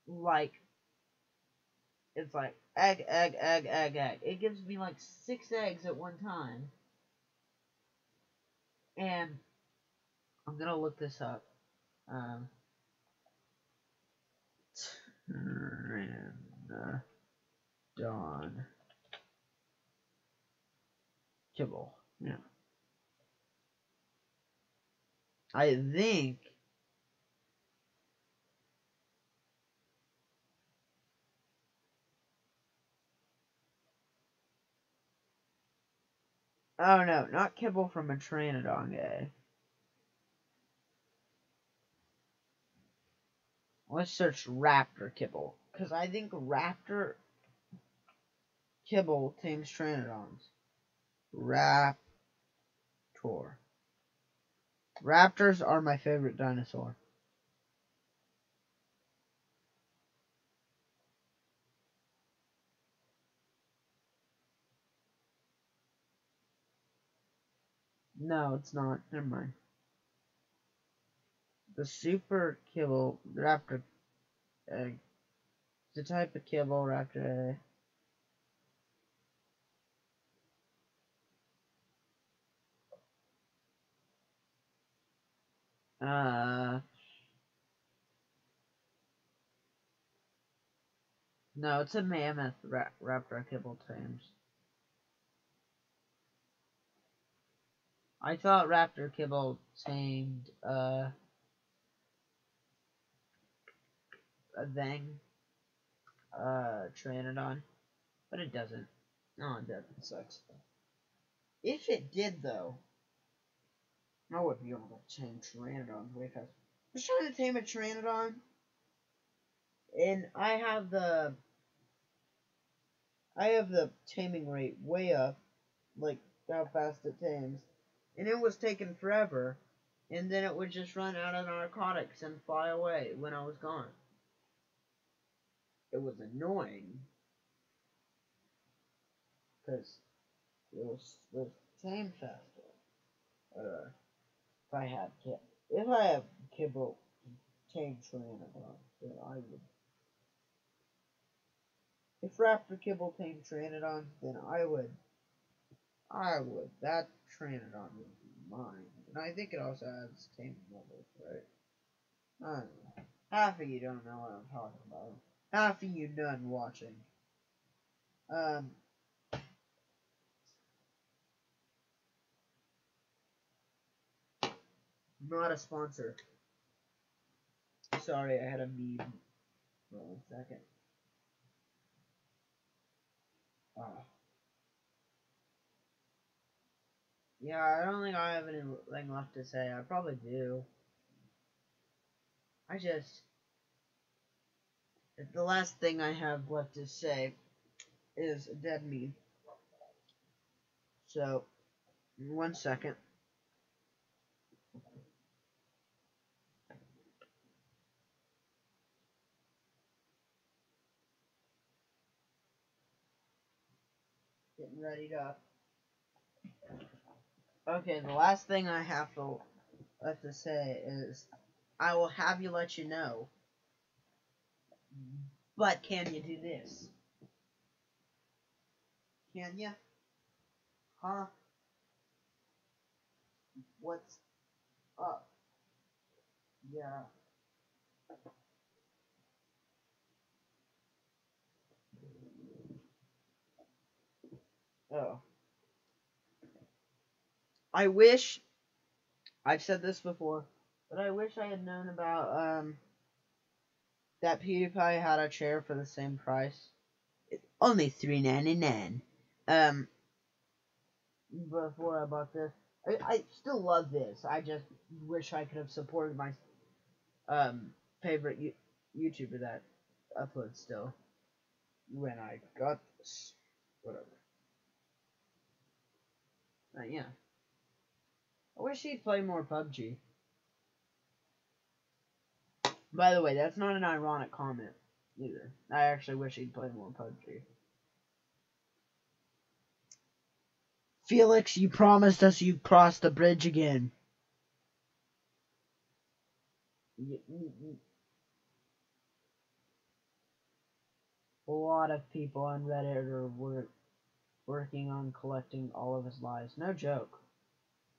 like, it's like egg, egg, egg, egg, egg. It gives me like 6 eggs at one time. And I'm gonna look this up. Dawn Kibble. Yeah. I think Oh no, not kibble from a Pteranodon guy. Let's search raptor kibble. Because I think raptor kibble tames Pteranodons. Raptor. Raptors are my favorite dinosaur. No, it's not. Never mind. The super kibble raptor egg. The type of kibble raptor egg. No, it's a mammoth raptor kibble tames. I thought raptor kibble tamed a thing, Pteranodon, but it doesn't. No, it doesn't. It sucks. If it did, though, I would be able to tame Pteranodons way fast. I was trying to tame a Pteranodon, and I have the taming rate way up, like how fast it tames, and it was taking forever, and then it would just run out of narcotics and fly away when I was gone. It was annoying because it was tamed faster. If I have kibble tame Pteranodon, then I would. If raptor kibble tame Pteranodon, then I would. That Pteranodon would be mine. And I think it also has taming levels, right? I don't know. Half of you don't know what I'm talking about. Half of you none watching. Not a sponsor. Sorry, I had a meme for 1 second. Yeah, I don't think I have anything left to say. I probably do. The last thing I have left to say is a dead meme. So, 1 second. Getting ready to. Okay, the last thing I have to say is, I will have you let you know. But can you do this? Can you? Huh? What's up? Yeah. Oh. I wish, I've said this before, but I wish I had known about, that PewDiePie had a chair for the same price. It's only $3.99. Before I bought this. I still love this. I just wish I could have supported my, favorite YouTuber that uploads still. When I got this. Whatever. Yeah. I wish he'd play more PUBG. By the way, that's not an ironic comment either. I actually wish he'd play more PUBG. Felix, you promised us you'd cross the bridge again. A lot of people on Reddit are working on collecting all of his lies. No joke.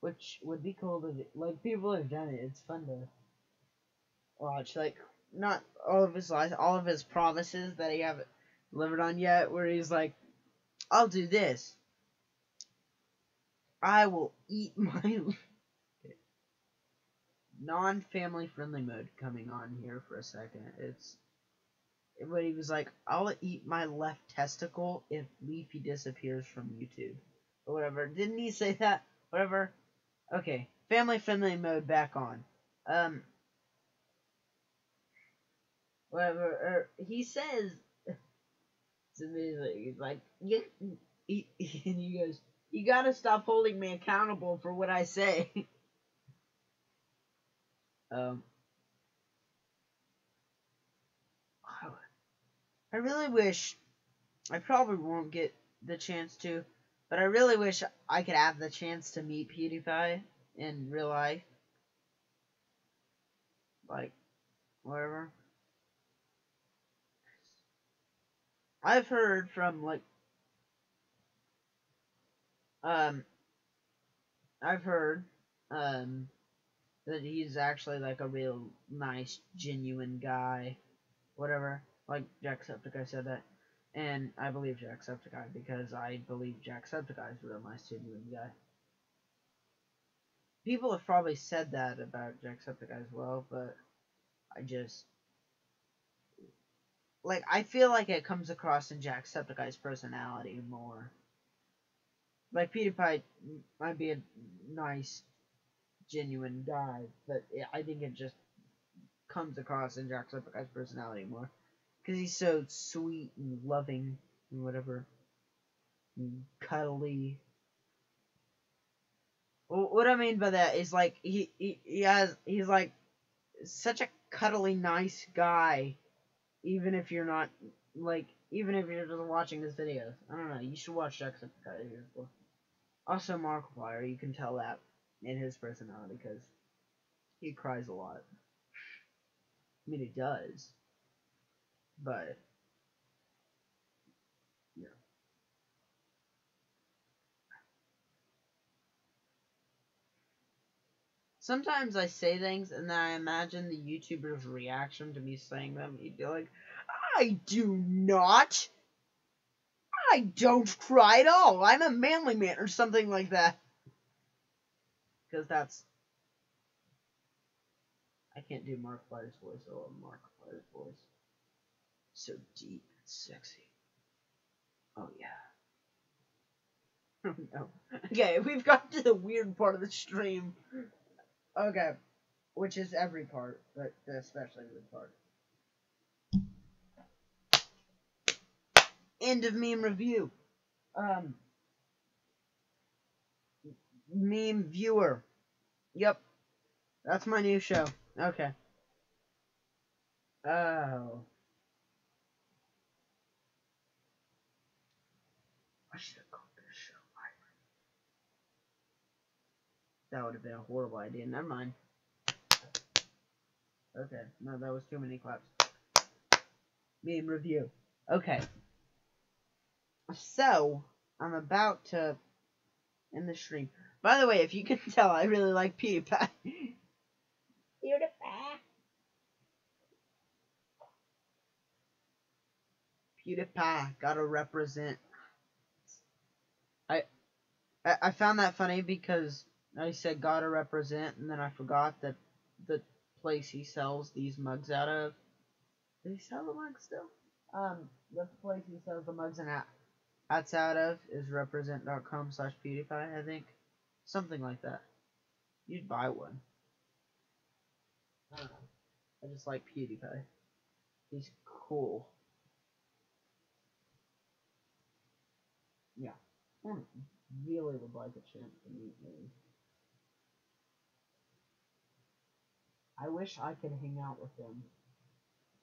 Which would be cool to do. Like, people have done it. It's fun to watch. Like, not all of his lies, all of his promises that he haven't delivered on yet, where he's like, I'll do this. I will eat my non-family friendly mode coming on here for a second. But he was like, I'll eat my left testicle if Leafy disappears from YouTube. or whatever. Didn't he say that? Whatever. Okay, family friendly mode back on. Whatever. He says to me, he's like, and he goes, "You gotta stop holding me accountable for what I say." um, I really wish. I probably won't get the chance to, but I really wish I could have the chance to meet PewDiePie in real life. Like, whatever. I've heard from, like, um, I've heard, that he's actually, like, a real nice, genuine guy. Whatever. Like, Jacksepticeye said that. And I believe Jacksepticeye because I believe Jacksepticeye is a real nice, genuine guy. People have probably said that about Jacksepticeye as well, but I just, like, I feel like it comes across in Jacksepticeye's personality more. Like, PewDiePie might be a nice, genuine guy, but I think it just comes across in Jacksepticeye's personality more. Because he's so sweet and loving and whatever. And cuddly. Well, what I mean by that is, like, he's like such a cuddly, nice guy. Even if you're not, like, even if you're just watching his videos. I don't know, you should watch Jacksepticeye. Also, Markiplier, you can tell that in his personality, because he cries a lot. I mean, he does. But, yeah. Sometimes I say things, and then I imagine the YouTuber's reaction to me saying them. He'd be like, I do not! I don't cry at all! I'm a manly man, or something like that. Because that's... I can't do Markiplier's voice. I love Markiplier's voice. So deep and sexy. Oh, yeah. Oh, no. Okay, we've got to the weird part of the stream. Okay. Which is every part, but especially the part. End of meme review. Meme viewer. Yep. That's my new show. Okay. Oh. I should have called this show Iron. That would have been a horrible idea. Never mind. Okay. No, that was too many claps. Meme review. Okay. So, I'm about to end the stream. By the way, if you can tell, I really like PewDiePie. PewDiePie, gotta represent. I found that funny because I said gotta represent, and then I forgot that the place he sells these mugs out of. Does he sell the mugs still? The place he sells the mugs and hats out of is represent.com/PewDiePie, I think. Something like that. You'd buy one. I don't know. I just like PewDiePie. He's cool. Yeah. I really would like a chance to meet him. I wish I could hang out with him.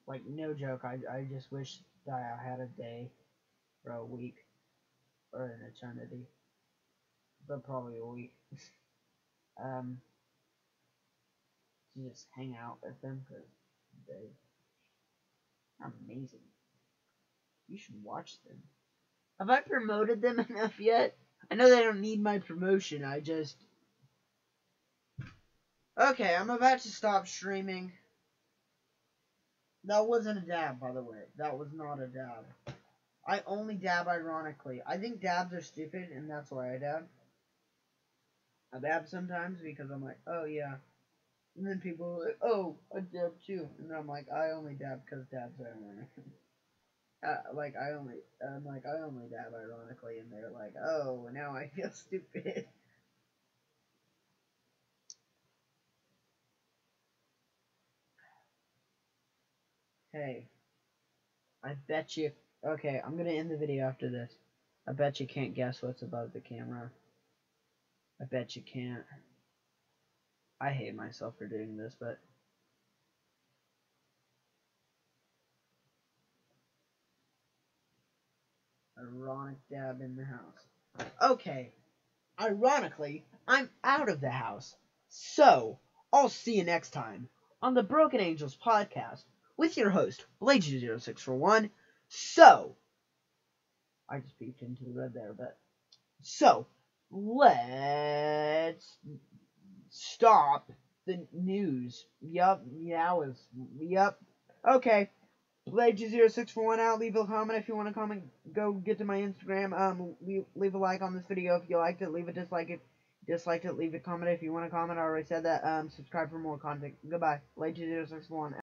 Like, no joke, I just wish that I had a day, or a week, or an eternity. But probably a week. To just hang out with them, because they're amazing. You should watch them. Have I promoted them enough yet? I know they don't need my promotion, I just... Okay, I'm about to stop streaming. That wasn't a dab, by the way. That was not a dab. I only dab ironically. I think dabs are stupid, and that's why I dab. I dab sometimes because I'm like, oh yeah. And then people are like, oh, I dab too. And I'm like, I only dab because dabs are ironic. I only dab ironically, and they're like, oh, now I feel stupid. Hey, I bet you. Okay, I'm gonna end the video after this. I bet you can't guess what's above the camera. I bet you can't. I hate myself for doing this, but ironic dab in the house. Okay, ironically, I'm out of the house. So, I'll see you next time on the Broken Angels podcast with your host, Blade0641. So, I just peeked into the red there, but so let's stop the news. Yup, yup. Okay, Blade0641 out. Leave a comment if you want to comment. Go get to my Instagram. Leave a like on this video if you liked it. Leave a dislike if you disliked it. Leave a comment if you want to comment. I already said that. Subscribe for more content. Goodbye. Blade2061.